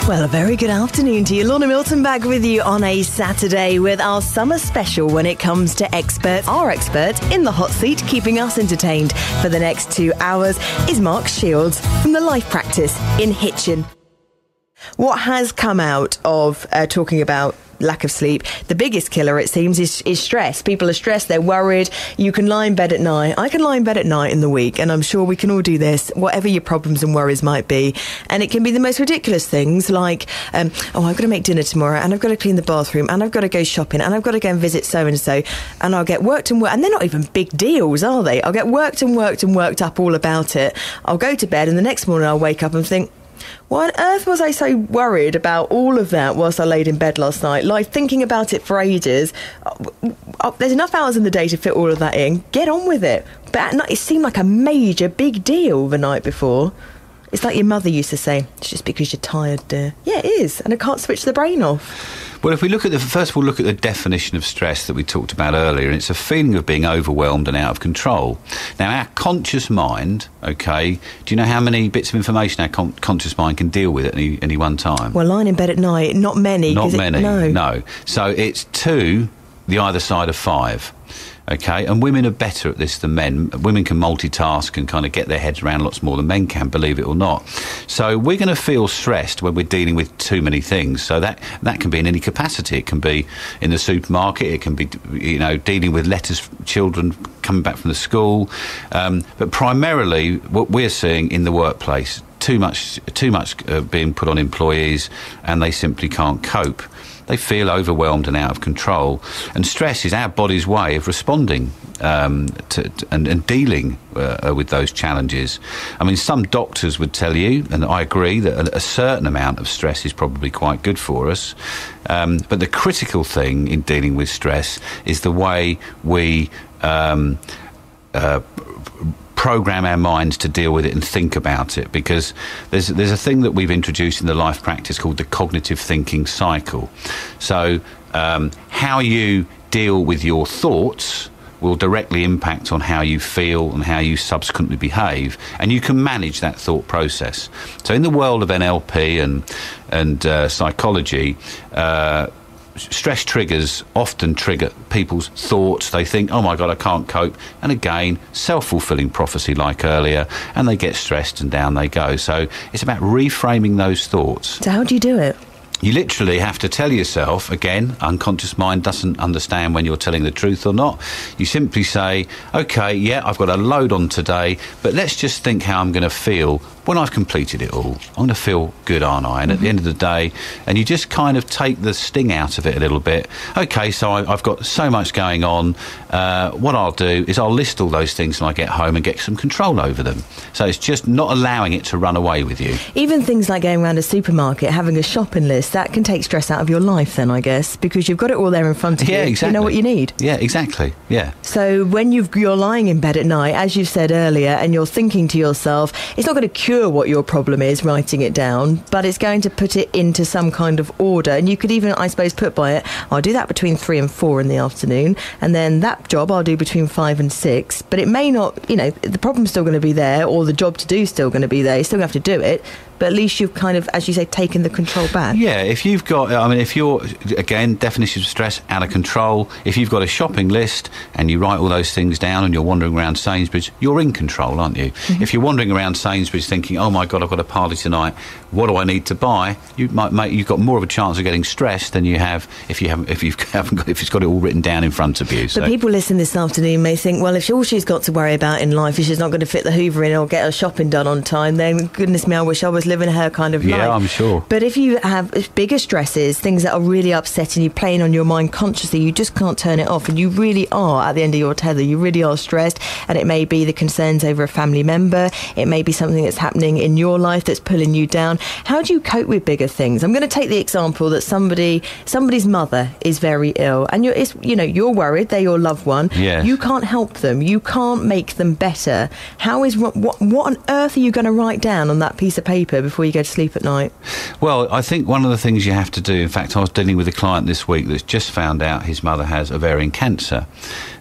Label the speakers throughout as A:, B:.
A: Well, a very good afternoon to you. Lorna Milton back with you on a Saturday with our summer special when it comes to experts. Our expert in the hot seat, keeping us entertained for the next 2 hours, is Mark Shields from the Life Practice in Hitchin. What has come out of talking about lack of sleep, the biggest killer, it seems, is stress. People are stressed, they're worried. You can lie in bed at night. I can lie in bed at night in the week, and I'm sure we can all do this, whatever your problems and worries might be. And it can be the most ridiculous things like, I've got to make dinner tomorrow, and I've got to clean the bathroom, and I've got to go shopping, and I've got to go and visit so-and-so, and I'll get worked and they're not even big deals, are they? I'll get worked up all about it. I'll go to bed, and the next morning I'll wake up and think, why on earth was I so worried about all of that whilst I laid in bed last night? Like, thinking about it for ages. There's enough hours in the day to fit all of that in. Get on with it. But at night, it seemed like a major, big deal the night before. It's like your mother used to say, it's just because you're tired, dear. Yeah, it is. And I can't switch the brain off.
B: Well, if we look at first of all, look at the definition of stress that we talked about earlier, and it's a feeling of being overwhelmed and out of control. Now, our conscious mind, okay, do you know how many bits of information our conscious mind can deal with at any one time?
A: Well, lying in bed at night, not many.
B: Not many,
A: no.
B: No. So it's 2, the either side of 5. Okay, and women are better at this than men. Women can multitask and kind of get their heads around lots more than men can, believe it or not. So we're going to feel stressed when we're dealing with too many things. So that can be in any capacity. It can be in the supermarket. It can be, dealing with letters, children coming back from the school. But primarily, what we're seeing in the workplace, too much being put on employees, and they simply can't cope. They feel overwhelmed and out of control. And stress is our body's way of responding and dealing with those challenges. I mean, some doctors would tell you, and I agree, that a certain amount of stress is probably quite good for us. But the critical thing in dealing with stress is the way we program our minds to deal with it and think about it, because there's a thing that we've introduced in the life practice called the cognitive thinking cycle. So how you deal with your thoughts will directly impact on how you feel and how you subsequently behave, and you can manage that thought process. So in the world of NLP and psychology, stress triggers often trigger people's thoughts. They think, oh my God, I can't cope. And again, self-fulfilling prophecy like earlier, and they get stressed and down they go. So it's about reframing those thoughts.
A: So how do you do it?
B: You literally have to tell yourself, again, unconscious mind doesn't understand when you're telling the truth or not. You simply say, okay, yeah, I've got a load on today, but let's just think how I'm going to feel when I've completed it all. I'm going to feel good, aren't I? And at the end of the day, and you just kind of take the sting out of it a little bit. Okay, so I've got so much going on. What I'll do is I'll list all those things when I get home and get some control over them. So it's just not allowing it to run away with you.
A: Even things like going around a supermarket, having a shopping list, that can take stress out of your life then, I guess, because you've got it all there in front of you.
B: Yeah, exactly.
A: You know what you need.
B: Yeah, exactly. Yeah.
A: So when you're lying in bed at night, as you've said earlier, and you're thinking to yourself, it's not going to cure what your problem is, writing it down, but it's going to put it into some kind of order. And you could even, I suppose, put by it, I'll do that between 3 and 4 in the afternoon, and then that job I'll do between 5 and 6. But it may not, the problem's still going to be there, or the job to do is still going to be there. You still have to do it. But at least you've kind of, as you say, taken the control back.
B: Yeah, if you've got, if you're, again, definition of stress, out of control. If you've got a shopping list and you write all those things down and you're wandering around Sainsbury's, you're in control, aren't you? Mm-hmm. If you're wandering around Sainsbury's thinking, oh my God, I've got a party tonight, what do I need to buy? You've got more of a chance of getting stressed than you have if it's got it all written down in front of you. So.
A: But people listening this afternoon may think, well, if all she's got to worry about in life is she's not going to fit the Hoover in or get her shopping done on time, then goodness me, I wish I was living her kind of life.
B: Yeah, I'm sure.
A: But if you have bigger stresses, things that are really upsetting you, playing on your mind consciously, you just can't turn it off, and you really are at the end of your tether. You really are stressed, and it may be the concerns over a family member. It may be something that's happening in your life that's pulling you down. How do you cope with bigger things? I'm going to take the example that somebody's mother is very ill, and you're worried. They're your loved one.
B: Yes.
A: You can't help them. You can't make them better. What on earth are you going to write down on that piece of paper before you go to sleep at night?
B: Well, I think one of the things you have to do, in fact, I was dealing with a client this week that's just found out his mother has ovarian cancer.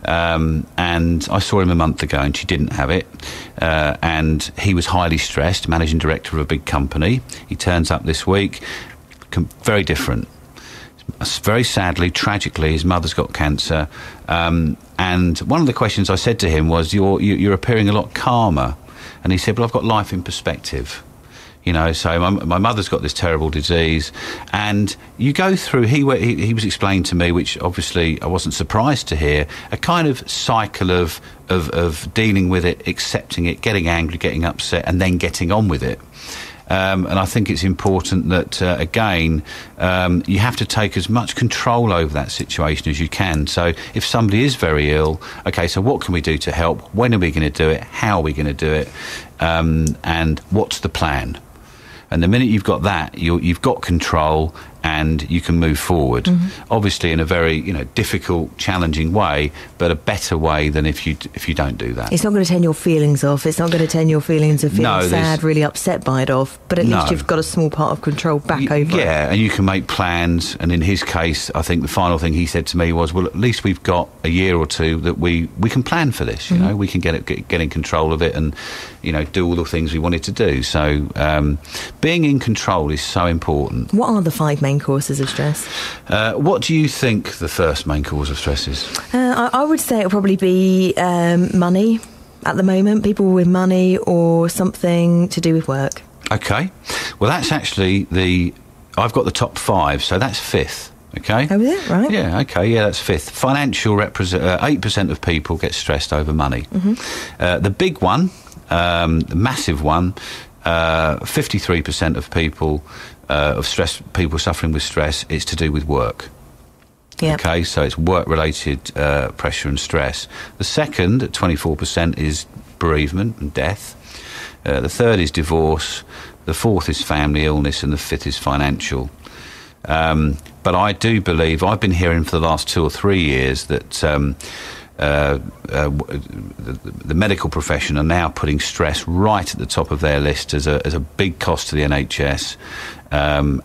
B: And I saw him a month ago and she didn't have it. And he was highly stressed, managing director of a big company. He turns up this week, very different. Very sadly, tragically, his mother's got cancer. And one of the questions I said to him was, you're appearing a lot calmer. And he said, well, I've got life in perspective. You know, so my mother's got this terrible disease, and you go through, he was explaining to me, which obviously I wasn't surprised to hear, a kind of cycle of dealing with it, accepting it, getting angry, getting upset, and then getting on with it. And I think it's important that, again, you have to take as much control over that situation as you can. So if somebody is very ill, okay, so what can we do to help? When are we going to do it? How are we going to do it? And what's the plan? And the minute you've got that, you've got control and you can move forward. Obviously in a very, difficult, challenging way, but a better way than if you don't do that.
A: It's not going to turn your feelings off. It's not going to turn your feelings of feeling sad, really upset by it off. But at least you've got a small part of control back over it.
B: Yeah, and you can make plans. And in his case, I think the final thing he said to me was, well, at least we've got a year or two that we can plan for this. You know, we can get in control of it and, do all the things we wanted to do. So being in control is so important.
A: What are the 5 main causes of stress?
B: What do you think the first main cause of stress is?
A: I would say it'll probably be money at the moment, people with money or something to do with work. Okay.
B: Well, that's actually I've got the top 5, so that's 5th. Okay.
A: Oh, is it? Right.
B: Yeah, okay, yeah, that's 5th. Financial 8% of people get stressed over money. The big one, the massive one, 53% of people people suffering with stress, it's to do with work. Yep. Okay, so it's work-related pressure and stress. The second, at 24%, is bereavement and death. The third is divorce. The fourth is family illness, and the 5th is financial. But I do believe, I've been hearing for the last 2 or 3 years that the medical profession are now putting stress right at the top of their list as a big cost to the NHS. And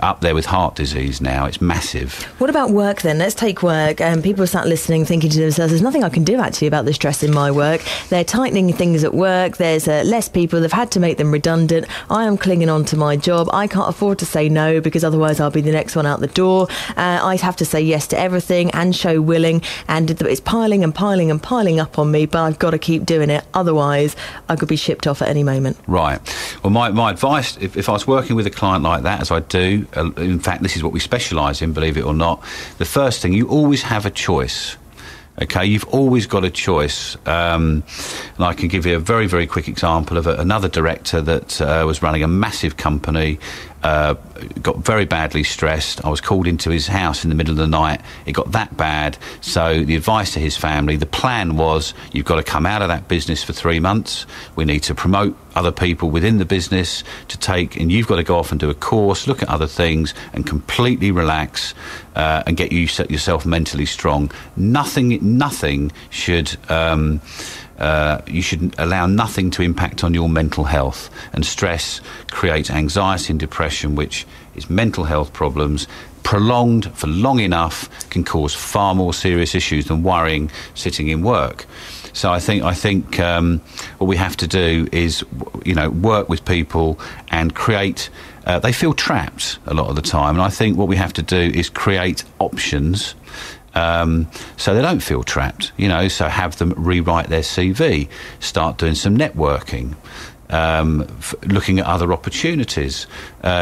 B: up there with heart disease now. It's massive.
A: What about work then? Let's take work. People are sat listening, thinking to themselves, there's nothing I can do actually about the stress in my work. They're tightening things at work. There's less people. They've had to make them redundant. I am clinging on to my job. I can't afford to say no because otherwise I'll be the next one out the door. I have to say yes to everything and show willing. And it's piling and piling and piling up on me, but I've got to keep doing it. Otherwise, I could be shipped off at any moment.
B: Right. Well, my advice, if I was working with a client like that, as I do, in fact this is what we specialise in, believe it or not, the first thing, you always have a choice. Okay, you've always got a choice. And I can give you a very, very quick example of another director that was running a massive company, got very badly stressed. I was called into his house in the middle of the night. It got that bad. So the advice to his family, the plan was, you've got to come out of that business for 3 months. We need to promote other people within the business and you've got to go off and do a course, look at other things and completely relax and get yourself mentally strong. Nothing should... you should allow nothing to impact on your mental health. And stress creates anxiety and depression, which is mental health problems. Prolonged for long enough can cause far more serious issues than worrying sitting in work. So I think what we have to do is, work with people and create. They feel trapped a lot of the time, and I think what we have to do is create options. So they don't feel trapped, so have them rewrite their CV, start doing some networking, looking at other opportunities,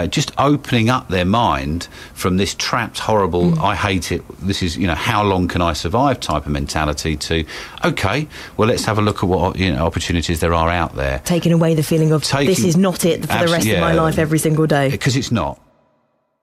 B: just opening up their mind from this trapped, horrible, I hate it, this is, how long can I survive type of mentality to, okay, well, let's have a look at what, opportunities there are out there.
A: Taking away the feeling of this is not it for the rest of my life every single day.
B: Because it's not.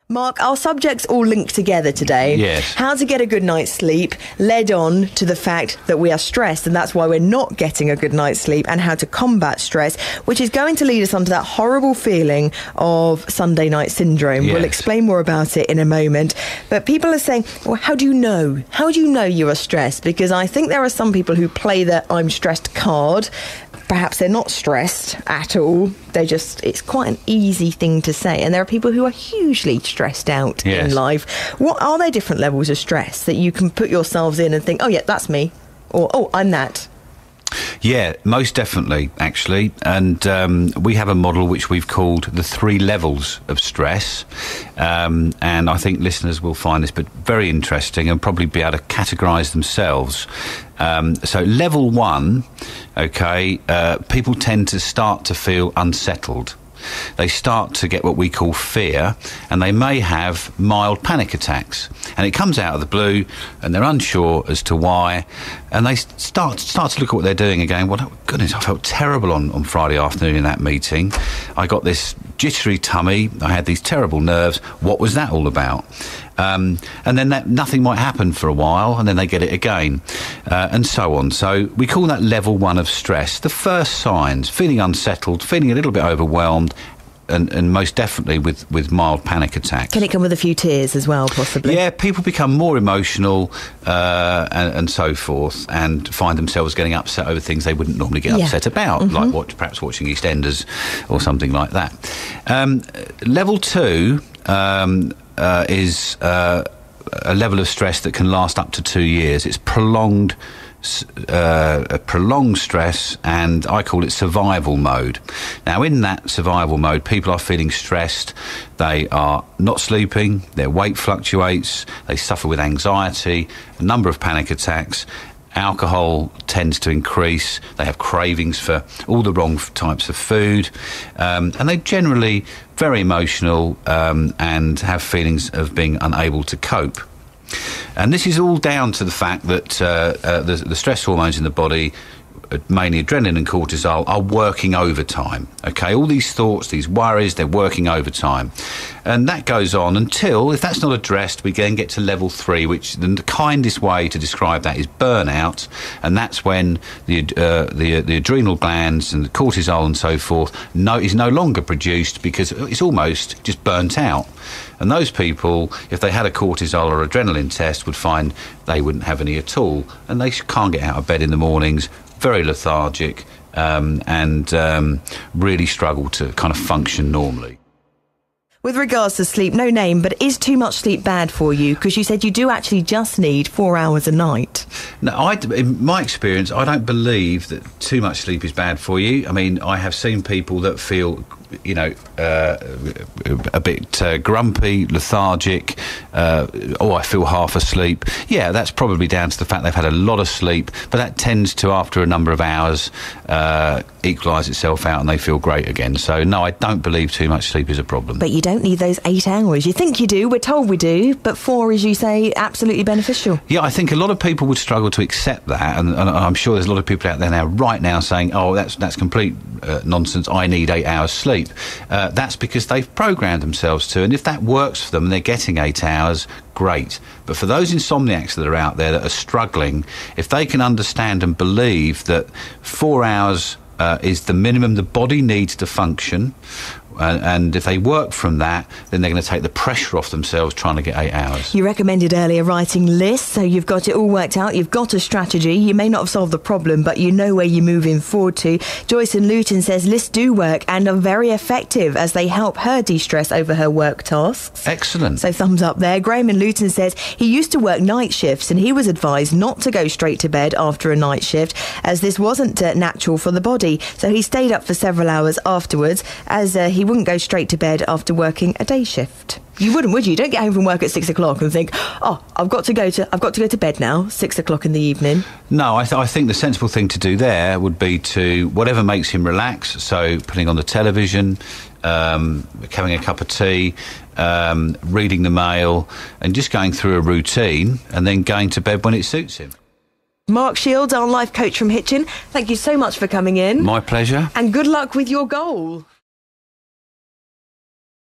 A: Mark, our subjects all linked together today.
B: Yes.
A: How to get a good night's sleep led on to the fact that we are stressed and that's why we're not getting a good night's sleep, and how to combat stress, which is going to lead us onto that horrible feeling of Sunday night syndrome.
B: Yes.
A: We'll explain more about it in a moment. But people are saying, well, how do you know? How do you know you are stressed? Because I think there are some people who play the I'm stressed card. Perhaps they're not stressed at all. It's quite an easy thing to say. And there are people who are hugely stressed out in life. What are there different levels of stress that you can put yourselves in and think, oh, yeah, that's me? Or, oh, I'm that?
B: Yeah, most definitely, actually. And we have a model which we've called the 3 levels of stress. And I think listeners will find this but very interesting and probably be able to categorise themselves. So level 1, okay, people tend to start to feel unsettled. They start to get what we call fear, and they may have mild panic attacks. And it comes out of the blue, and they're unsure as to why. And they start to look at what they're doing and going, well, goodness, I felt terrible on Friday afternoon in that meeting. I got this jittery tummy. I had these terrible nerves. What was that all about? And then nothing might happen for a while, and then they get it again, and so on. So we call that level 1 of stress. The first signs: feeling unsettled, feeling a little bit overwhelmed, and most definitely with mild panic attacks.
A: Can it come with a few tears as well, possibly?
B: Yeah, people become more emotional and so forth, and find themselves getting upset over things they wouldn't normally get upset about, like perhaps watching EastEnders or something like that. Level 2 is a level of stress that can last up to 2 years. It's prolonged stress, and I call it survival mode. Now, in that survival mode, people are feeling stressed. They are not sleeping, their weight fluctuates, they suffer with anxiety, a number of panic attacks. Alcohol tends to increase. They have cravings for all the wrong types of food, and they're generally very emotional and have feelings of being unable to cope. And this is all down to the fact that the stress hormones in the body, mainly adrenaline and cortisol, are working overtime. Okay, all these thoughts, these worries, they're working overtime. And that goes on until, if that's not addressed, we then get to level 3, which the kindest way to describe that is burnout. And that's when the adrenal glands and the cortisol and so forth is no longer produced, because it's almost just burnt out. And those people, if they had a cortisol or adrenaline test, would find they wouldn't have any at all. And they can't get out of bed in the mornings, very lethargic, and really struggle to kind of function normally.
A: With regards to sleep, no name, but is too much sleep bad for you? Because you said you do actually just need 4 hours a night.
B: No, in my experience, I don't believe that too much sleep is bad for you. I mean, I have seen people that feel, a bit grumpy, lethargic. I feel half asleep. Yeah, that's probably down to the fact they've had a lot of sleep, but that tends to, after a number of hours, equalise itself out and they feel great again. So, no, I don't believe too much sleep is a problem.
A: But you don't need those 8 hours. You think you do, we're told we do, but 4, as you say, absolutely beneficial.
B: Yeah, I think a lot of people would struggle to accept that, and I'm sure there's a lot of people out there right now saying, oh, that's complete nonsense, I need 8 hours sleep. That's because they've programmed themselves to, and if that works for them and they're getting 8 hours, great. But for those insomniacs that are out there that are struggling, if they can understand and believe that 4 hours is the minimum the body needs to function, and if they work from that, then they're going to take the pressure off themselves trying to get 8 hours.
A: You recommended earlier writing lists, so you've got it all worked out. You've got a strategy. You may not have solved the problem, but you know where you're moving forward to. Joyce in Luton says lists do work and are very effective as they help her de-stress over her work tasks.
B: Excellent.
A: So thumbs up there. Graham in Luton says he used to work night shifts and he was advised not to go straight to bed after a night shift, as this wasn't natural for the body. So he stayed up for several hours afterwards, as he wouldn't go straight to bed after working a day shift. You wouldn't, would you? You don't get home from work at 6 o'clock and think, oh, I've got to go to bed now, 6 o'clock in the evening. No,
B: I think the sensible thing to do there would be to, whatever makes him relax, so putting on the television, having a cup of tea, reading the mail, and just going through a routine, and then going to bed when it suits him.
A: Mark Shields, our life coach from Hitchin, thank you so much for coming in.
B: My pleasure.
A: And good luck with your goal.